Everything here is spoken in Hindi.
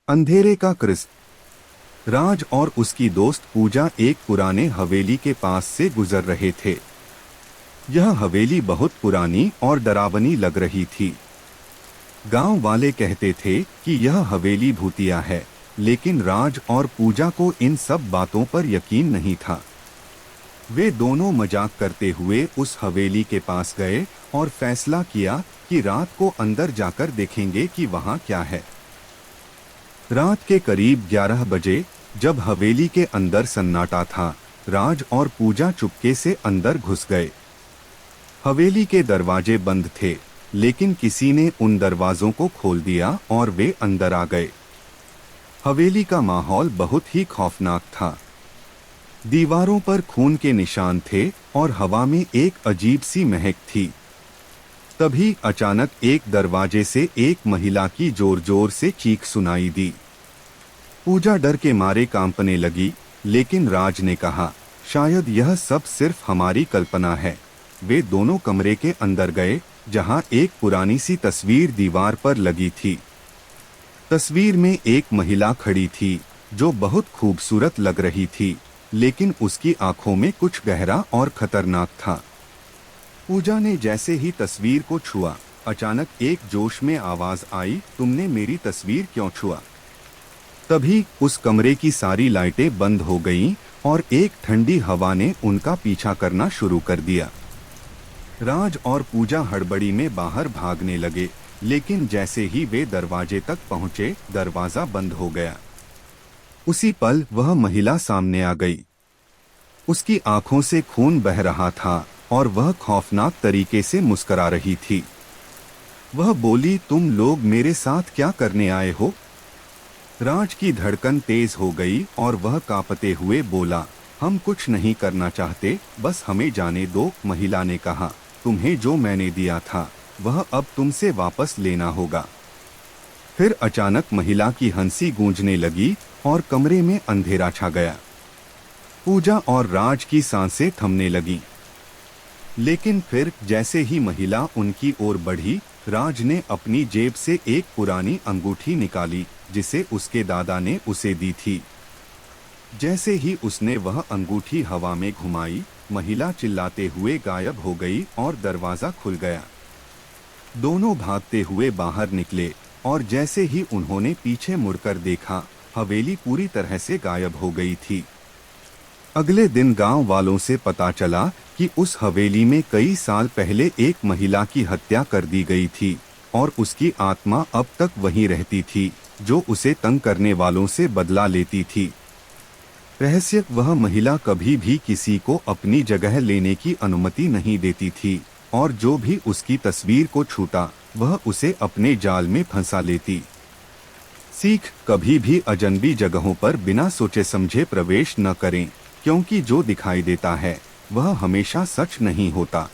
अंधेरे का कृष्ण। राज और उसकी दोस्त पूजा एक पुराने हवेली के पास से गुजर रहे थे। यह हवेली बहुत पुरानी और डरावनी लग रही थी। गांव वाले कहते थे कि यह हवेली भूतिया है, लेकिन राज और पूजा को इन सब बातों पर यकीन नहीं था। वे दोनों मजाक करते हुए उस हवेली के पास गए और फैसला किया कि रात को अंदर जाकर देखेंगे कि वहां क्या है। रात के करीब 11 बजे, जब हवेली के अंदर सन्नाटा था, राज और पूजा चुपके से अंदर घुस गए। हवेली के दरवाजे बंद थे, लेकिन किसी ने उन दरवाजों को खोल दिया और वे अंदर आ गए। हवेली का माहौल बहुत ही खौफनाक था। दीवारों पर खून के निशान थे और हवा में एक अजीब सी महक थी। तभी अचानक एक दरवाजे से एक महिला की जोर जोर से चीख सुनाई दी। पूजा डर के मारे कांपने लगी, लेकिन राज ने कहा, शायद यह सब सिर्फ हमारी कल्पना है। वे दोनों कमरे के अंदर गए, जहां एक पुरानी सी तस्वीर दीवार पर लगी थी। तस्वीर में एक महिला खड़ी थी जो बहुत खूबसूरत लग रही थी, लेकिन उसकी आंखों में कुछ गहरा और खतरनाक था। पूजा ने जैसे ही तस्वीर को छुआ, अचानक एक जोश में आवाज आई, तुमने मेरी तस्वीर क्यों छुआ? तभी उस कमरे की सारी लाइटें बंद हो गईं और एक ठंडी हवा ने उनका पीछा करना शुरू कर दिया। राज और पूजा हड़बड़ी में बाहर भागने लगे, लेकिन जैसे ही वे दरवाजे तक पहुंचे, दरवाजा बंद हो गया। उसी पल वह महिला सामने आ गई। उसकी आंखों से खून बह रहा था और वह खौफनाक तरीके से मुस्कुरा रही थी। वह बोली, तुम लोग मेरे साथ क्या करने आए हो? राज की धड़कन तेज हो गई और वह कांपते हुए बोला, हम कुछ नहीं करना चाहते, बस हमें जाने दो। महिला ने कहा, तुम्हें जो मैंने दिया था वह अब तुमसे वापस लेना होगा। फिर अचानक महिला की हंसी गूंजने लगी और कमरे में अंधेरा छा गया। पूजा और राज की सांसें थमने लगीं। लेकिन फिर जैसे ही महिला उनकी ओर बढ़ी, राज ने अपनी जेब से एक पुरानी अंगूठी निकाली जिसे उसके दादा ने उसे दी थी। जैसे ही उसने वह अंगूठी हवा में घुमाई, महिला चिल्लाते हुए गायब हो गई और दरवाजा खुल गया। दोनों भागते हुए बाहर निकले और जैसे ही उन्होंने पीछे मुड़कर देखा, हवेली पूरी तरह से गायब हो गई थी। अगले दिन गांव वालों से पता चला कि उस हवेली में कई साल पहले एक महिला की हत्या कर दी गई थी और उसकी आत्मा अब तक वहीं रहती थी, जो उसे तंग करने वालों से बदला लेती थी। रहस्य, वह महिला कभी भी किसी को अपनी जगह लेने की अनुमति नहीं देती थी और जो भी उसकी तस्वीर को छूता वह उसे अपने जाल में फंसा लेती। सीख, कभी भी अजनबी जगहों पर बिना सोचे समझे प्रवेश न करें, क्योंकि जो दिखाई देता है वह हमेशा सच नहीं होता।